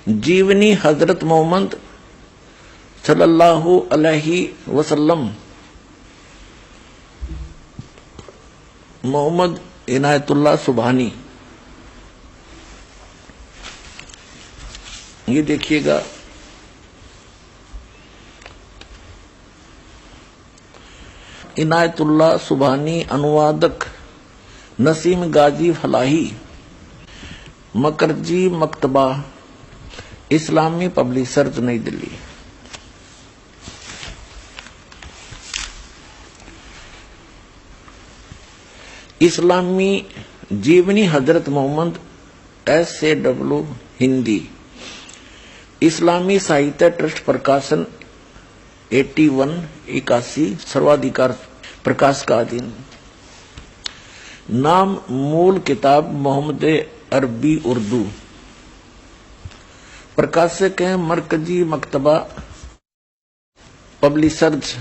जीवनी हजरत मोहम्मद सल्लल्लाहु अलैहि वसल्लम मोहम्मद इनायतुल्लाह सुबहानी। ये देखिएगा, इनायतुल्लाह सुबहानी, अनुवादक नसीम गाजी फलाही, मकरजी मकतबा, इस्लामी पब्लिशर्स, नई दिल्ली। इस्लामी जीवनी हजरत मोहम्मद SAW हिंदी, इस्लामी साहित्य ट्रस्ट प्रकाशन 81 सर्वाधिकार प्रकाश का अधीन। नाम मूल किताब मोहम्मद अरबी उर्दू, प्रकाशक हैं मरकजी मकतबा पब्लिशर्स,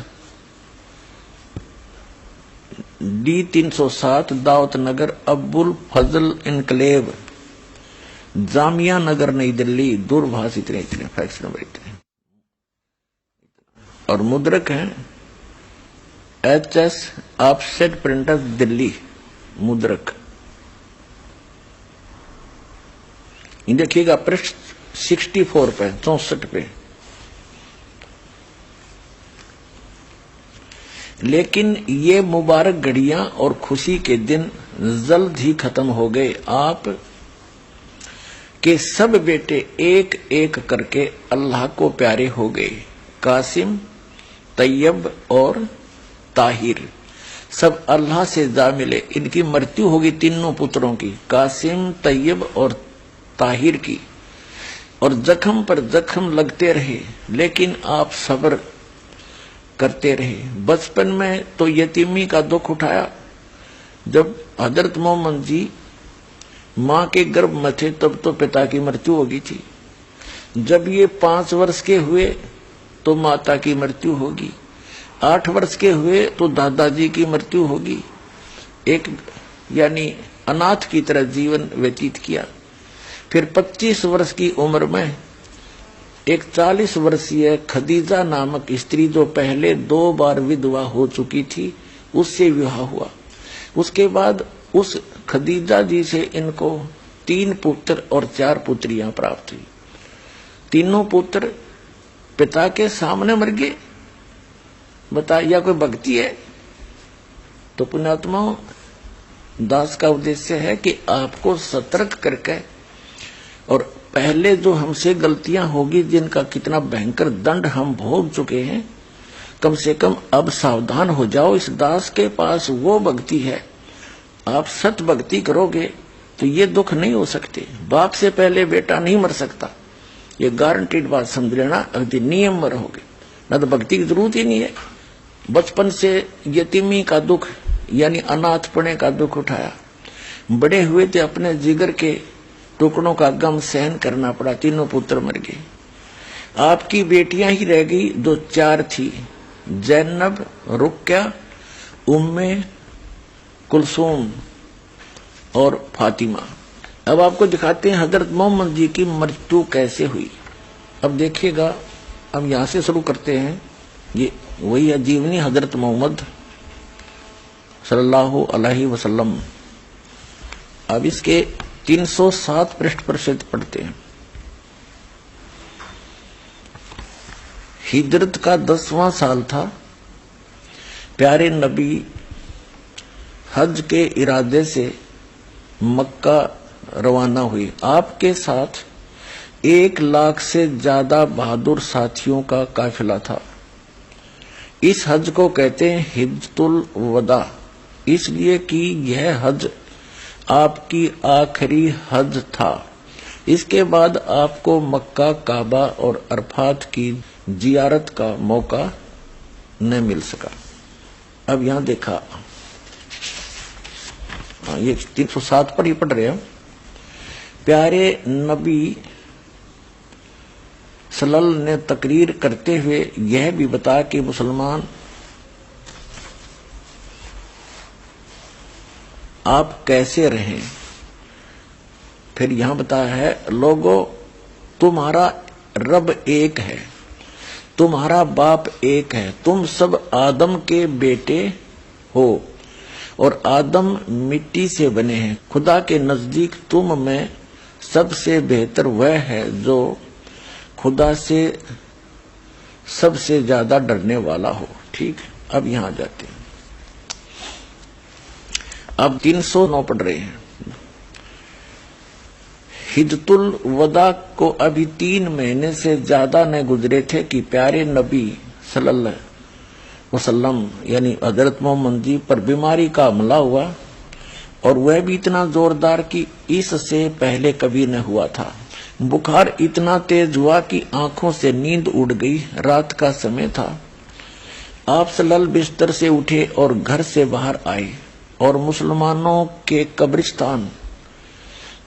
D307 दावत नगर, अब्बुल फजल इनकलेव, जामिया नगर, नई दिल्ली। दूरभाष इतने फैक्स नंबर इतने। और मुद्रक हैं HS ऑफसेट प्रिंटर्स, दिल्ली। मुद्रक देखिएगा, पृष्ठ 64 पे, 64 पे। लेकिन ये मुबारक घड़ियां और खुशी के दिन जल्द ही खत्म हो गए। आप के सब बेटे एक एक करके अल्लाह को प्यारे हो गए। कासिम, तैयब और ताहिर सब अल्लाह से जा मिले। इनकी मृत्यु होगी, तीनों पुत्रों की, कासिम, तैयब और ताहिर की। और जख्म पर जख्म लगते रहे, लेकिन आप सब्र करते रहे। बचपन में तो यतीमी का दुख उठाया। जब हजरत मोहम्मद जी मां के गर्भ में थे तब तो पिता की मृत्यु हो गई थी। जब ये 5 वर्ष के हुए तो माता की मृत्यु होगी। 8 वर्ष के हुए तो दादाजी की मृत्यु होगी। एक यानी अनाथ की तरह जीवन व्यतीत किया। फिर 25 वर्ष की उम्र में एक 40 वर्षीय खदीजा नामक स्त्री, जो पहले 2 बार विधवा हो चुकी थी, उससे विवाह हुआ। उसके बाद उस खदीजा जी से इनको 3 पुत्र और 4 पुत्रियां प्राप्त हुई। तीनों पुत्र पिता के सामने मर गए। बताइए, कोई भक्ति है? तो पुण्यात्माओं, दास का उद्देश्य है कि आपको सतर्क करके, और पहले जो हमसे गलतियां होगी, जिनका कितना भयंकर दंड हम भोग चुके हैं, कम से कम अब सावधान हो जाओ। इस दास के पास वो भक्ति है, आप सत भक्ति करोगे तो ये दुख नहीं हो सकते। बाप से पहले बेटा नहीं मर सकता, ये गारंटीड बात समझ लेना। अगले नियम में रहोगे ना तो भक्ति की जरूरत ही नहीं है। बचपन से यतीमी का दुख यानी अनाथपने का दुख उठाया। बड़े हुए थे, अपने जिगर के टुकड़ों का गम सहन करना पड़ा। तीनों पुत्र मर गए। आपकी बेटियां ही रह गई, जो 4 थी, जैनब, रुक्या, उम्मे कुलसूम और फातिमा। अब आपको दिखाते हैं हजरत मोहम्मद जी की मृत्यु कैसे हुई। अब देखिएगा, अब यहां से शुरू करते हैं। ये वही है जीवनी हजरत मोहम्मद सल्लल्लाहु अलैहि वसल्लम। अब इसके 307 पृष्ठ पर से पढ़ते हैं। हिजरत का 10वां साल था। प्यारे नबी हज के इरादे से मक्का रवाना हुई। आपके साथ 1 लाख से ज्यादा बहादुर साथियों का काफिला था। इस हज को कहते हैं हिज्जतुल वदा, इसलिए कि यह हज आपकी आखिरी हज था। इसके बाद आपको मक्का, काबा और अरफात की जियारत का मौका न मिल सका। अब यहां देखा, ये 307 पर ही पढ़ रहे हैं। प्यारे नबी सल्लल्लाहु ने तकरीर करते हुए यह भी बताया कि मुसलमान आप कैसे रहें। फिर यहां बताया है, लोगों تمہارا رب ایک ہے، تمہارا باپ ایک ہے، تم سب آدم کے بیٹے ہو اور آدم مٹی سے بنے ہیں۔ خدا کے نزدیک تم میں سب سے بہتر وہ ہے جو خدا سے سب سے زیادہ ڈرنے والا ہو۔ ٹھیک ہے، اب یہاں جاتے ہیں، اب 309 پڑھ رہے ہیں۔ حجۃ الوداع کو ابھی 3 مہینے سے زیادہ نہ گزرے تھے کہ پیارے نبی صلی اللہ علیہ وسلم یعنی حضرت محمد جی پر بیماری کا حملہ ہوا، اور وہ بھی اتنا زوردار کہ اس سے پہلے کبھی نہ ہوا تھا۔ بخار اتنا تیز ہوا کہ آنکھوں سے نیند اڑ گئی۔ رات کا سمے تھا۔ آپ صلی اللہ علیہ بستر سے اٹھے اور گھر سے باہر آئے اور مسلمانوں کے قبرستان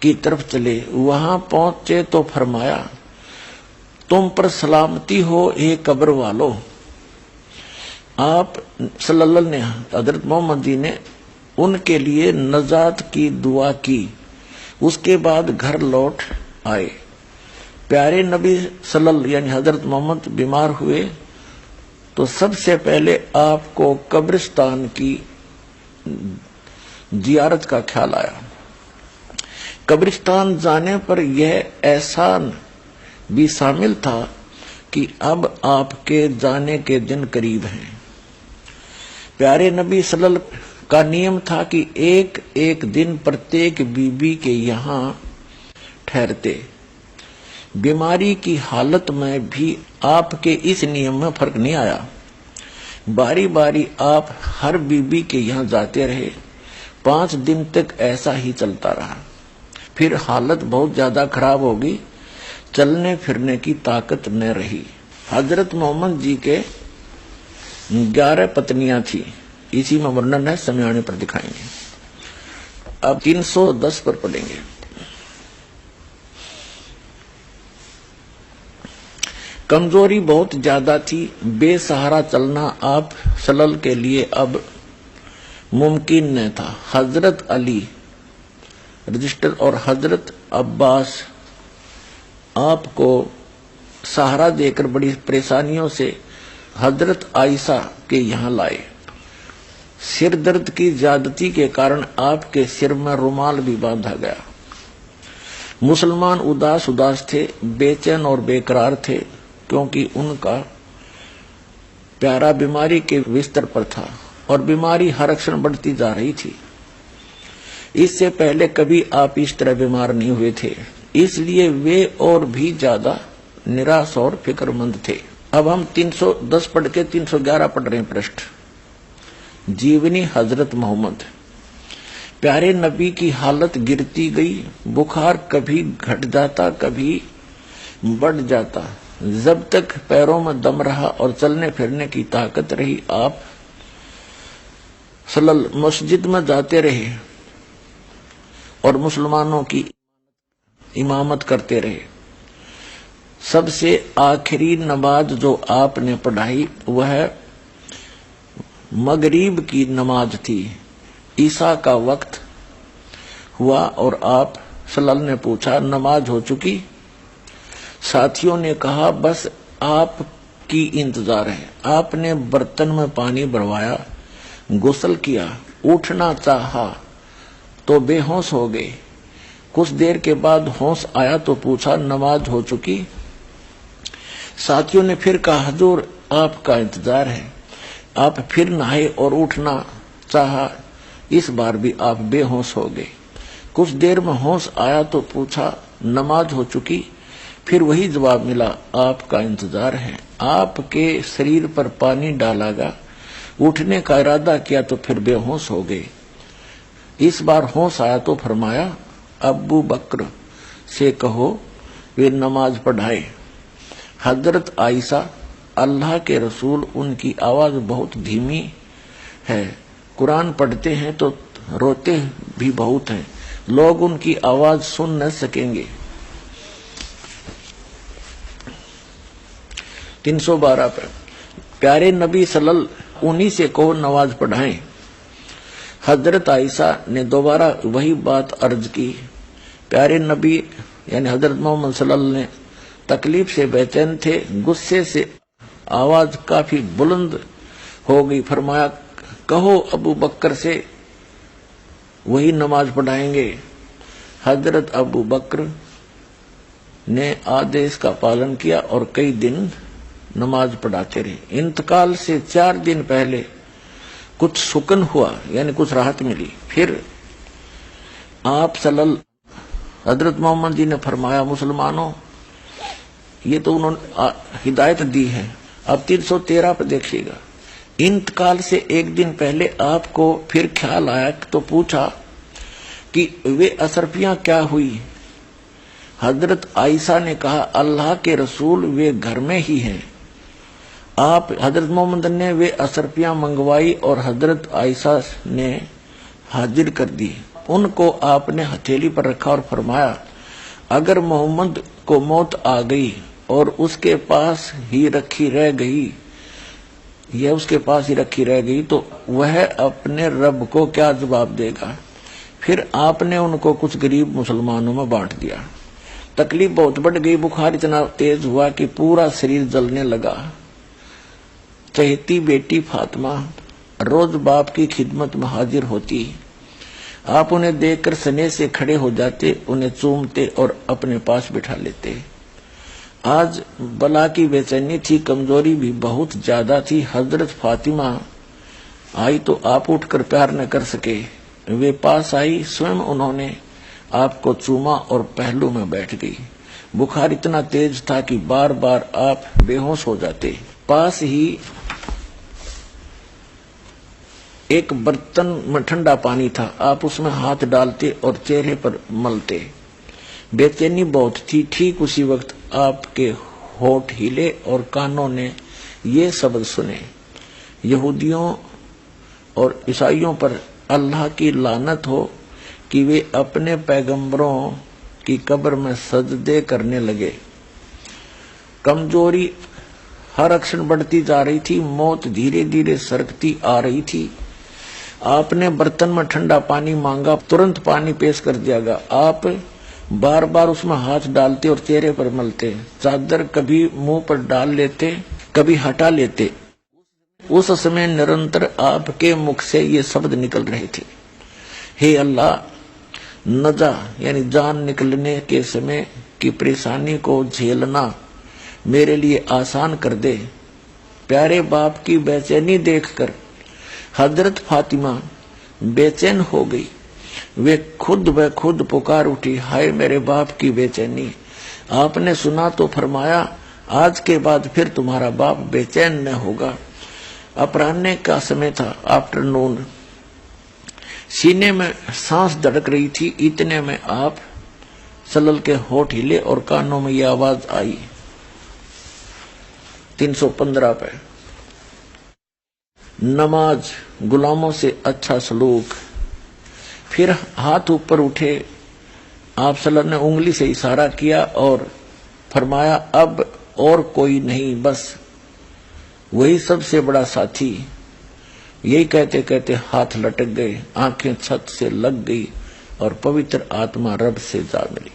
کی طرف چلے۔ وہاں پہنچے تو فرمایا، تم پر سلامتی ہو اے قبر والو۔ آپ صلی اللہ علیہ نے حضرت محمد جی نے ان کے لیے نجات کی دعا کی۔ اس کے بعد گھر لوٹ آئے۔ پیارے نبی صلی اللہ یعنی حضرت محمد بیمار ہوئے تو سب سے پہلے آپ کو قبرستان کی زیارت کا خیال آیا۔ قبرستان جانے پر یہ احسان بھی شامل تھا کہ اب آپ کے جانے کے دن قریب ہیں۔ پیارے نبی صلی اللہ علیہ وسلم کا نیم تھا کہ ایک ایک دن پرتیک بی بی کے یہاں ٹھہرتے۔ بیماری کی حالت میں بھی آپ کے اس نیم میں فرق نہیں آیا۔ باری باری آپ ہر بی بی کے یہاں جاتے رہے۔ 5 دن تک ایسا ہی چلتا رہا۔ پھر حالت بہت زیادہ خراب ہوگی، چلنے پھرنے کی طاقت نہ رہی۔ حضرت محمد جی کے 11 پتنیاں تھیں، اسی میں ورنن ہے، سمیانے پر دکھائیں گے۔ اب 310 پر پڑھیں گے۔ کمزوری بہت زیادہ تھی، بے سہارا چلنا آپ صلی اللہ علیہ وسلم کے لیے اب ممکن نہ تھا۔ حضرت علی رجسٹر اور حضرت عباس آپ کو سہارا دے کر بڑی پریشانیوں سے حضرت عائشہ کے یہاں لائے۔ سر درد کی زیادتی کے کارن آپ کے سر میں رومال بھی باندھا گیا۔ مسلمان اداس تھے، بے چین اور بے قرار تھے، کیونکہ ان کا پیارا بیماری کے بستر پر تھا اور بیماری ہر اکثر بڑھتی جا رہی تھی۔ اس سے پہلے کبھی آپ اس طرح بیمار نہیں ہوئے تھے، اس لیے وہ اور بھی زیادہ نراش اور فکر مند تھے۔ اب ہم 310 پڑھ کے 311 پڑھ رہے ہیں پرشٹ۔ جیونی حضرت محمد۔ پیارے نبی کی حالت گرتی گئی، بخار کبھی گھٹ جاتا کبھی بڑھ جاتا۔ جب تک پیروں میں دم رہا اور چلنے پھرنے کی طاقت رہی، آپ صلی اللہ علیہ وسلم مسجد میں جاتے رہے اور مسلمانوں کی امامت کرتے رہے۔ سب سے آخری نماز جو آپ نے پڑھائی وہ مغرب کی نماز تھی۔ عشاء کا وقت ہوا اور آپ صلی اللہ علیہ وسلم نے پوچھا، نماز ہو چکی؟ ساتھیوں نے کہا، بس آپ کی انتظار ہے۔ آپ نے برتن میں پانی بھروایا، غسل کیا، اٹھنا چاہا تو بے ہوش ہو گئے۔ کچھ دیر کے بعد ہوش آیا تو پوچھا، نماز ہو چکی؟ ساتھیوں نے پھر کہا، حضور آپ کا انتظار ہے۔ آپ پھر نہائے اور اٹھنا چاہا، اس بار بھی آپ بے ہوش ہو گئے۔ کچھ دیر میں ہوش آیا تو پوچھا، نماز ہو چکی؟ پھر وہی جواب ملا، آپ کا انتظار ہے۔ آپ کے شریر پر پانی ڈالا گیا، اٹھنے کا ارادہ کیا تو پھر بے ہوش ہو گئے۔ اس بار ہوش آیا تو فرمایا، ابو بکر سے کہو وہ نماز پڑھائے۔ حضرت عائشہ، اللہ کے رسول ان کی آواز بہت دھیمی ہے، قرآن پڑھتے ہیں تو روتے بھی بہت ہیں، لوگ ان کی آواز سن نہ سکیں گے۔ 312 پر پیارے نبی صلی اللہ علیہ وسلم انہی سے کہو نماز پڑھائیں۔ حضرت عائشہ نے دوبارہ وہی بات عرض کی۔ پیارے نبی یعنی حضرت محمد صلی اللہ علیہ وسلم نے तकलीफ से बेचैन थे। गुस्से से आवाज काफी बुलंद हो गई। फरमाया, कहो अबू बकर से, वही नमाज पढ़ाएंगे। हजरत अबू बकर ने आदेश का पालन किया और कई दिन नमाज पढ़ाते रहे। इंतकाल से 4 दिन पहले कुछ सुकन हुआ, यानी कुछ राहत मिली। फिर आप हजरत मोहम्मद जी ने फरमाया, मुसलमानों, ये तो उन्होंने हिदायत दी है। अब 313 पर देखिएगा। इंतकाल से 1 दिन पहले आपको फिर ख्याल आया तो पूछा कि वे अशरफियां क्या हुई। हजरत आयशा ने कहा, अल्लाह के रसूल वे घर में ही हैं। आप हजरत मोहम्मद ने वे अशरफियां मंगवाई और हजरत आयशा ने हाजिर कर दी। उनको आपने हथेली पर रखा और फरमाया, अगर मोहम्मद को मौत आ गई और उसके पास ही रखी रह गई, यह उसके पास ही रखी रह गई, तो वह अपने रब को क्या जवाब देगा। फिर आपने उनको कुछ गरीब मुसलमानों में बांट दिया। तकलीफ बहुत बढ़ गई। बुखार इतना तेज हुआ कि पूरा शरीर जलने लगा। चहेती बेटी फातिमा रोज बाप की खिदमत में हाजिर होती। आप उन्हें देखकर स्नेह से खड़े हो जाते, उन्हें चूमते और अपने पास बिठा लेते। आज बला की बेचैनी थी, कमजोरी भी बहुत ज्यादा थी। हजरत फातिमा आई तो आप उठकर प्यार न कर सके। वे पास आई, स्वयं उन्होंने आपको चूमा और पहलू में बैठ गई। बुखार इतना तेज था कि बार बार आप बेहोश हो जाते। पास ही एक बर्तन में ठंडा पानी था, आप उसमें हाथ डालते और चेहरे पर मलते। बेचैनी बहुत थी। ठीक उसी वक्त आपके होठ हिले और कानों ने ये शब्द सुने, यहूदियों और ईसाइयों पर अल्लाह की लानत हो कि वे अपने पैगंबरों की कब्र में सजदे करने लगे। कमजोरी हर अक्षण बढ़ती जा रही थी। मौत धीरे धीरे सरकती आ रही थी। आपने बर्तन में ठंडा पानी मांगा, तुरंत पानी पेश कर दिया गया। आप बार बार उसमें हाथ डालते और चेहरे पर मलते। चादर कभी मुंह पर डाल लेते, कभी हटा लेते। उस समय निरंतर आपके मुख से ये शब्द निकल रहे थे, हे अल्लाह, नजा यानी जान निकलने के समय की परेशानी को झेलना मेरे लिए आसान कर दे। प्यारे बाप की बेचैनी देखकर हजरत फातिमा बेचैन हो गई। वे खुद ब खुद पुकार उठी, हाय मेरे बाप की बेचैनी। आपने सुना तो फरमाया, आज के बाद फिर तुम्हारा बाप बेचैन न होगा। अपराह्न का समय था, आफ्टरनून। सीने में सांस धड़क रही थी। इतने में आप सलल के होठ हिले और कानों में यह आवाज आई, 315 पे, नमाज गुलामों से अच्छा सलूक। फिर हाथ ऊपर उठे। आप सल्लल्लाहु ने उंगली से इशारा किया और फरमाया, अब और कोई नहीं, बस वही सबसे बड़ा साथी। यही कहते कहते हाथ लटक गए, आंखें छत से लग गई और पवित्र आत्मा रब से जा मिली।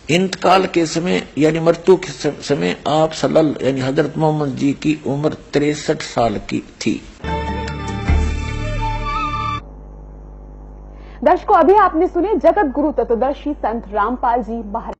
इंतकाल के समय यानी मृत्यु के समय आप सल्लल्लाहु यानी हजरत मोहम्मद जी की उम्र 63 साल की थी। दर्शकों, अभी आपने सुने जगत गुरु तत्वदर्शी संत रामपाल जी महाराज।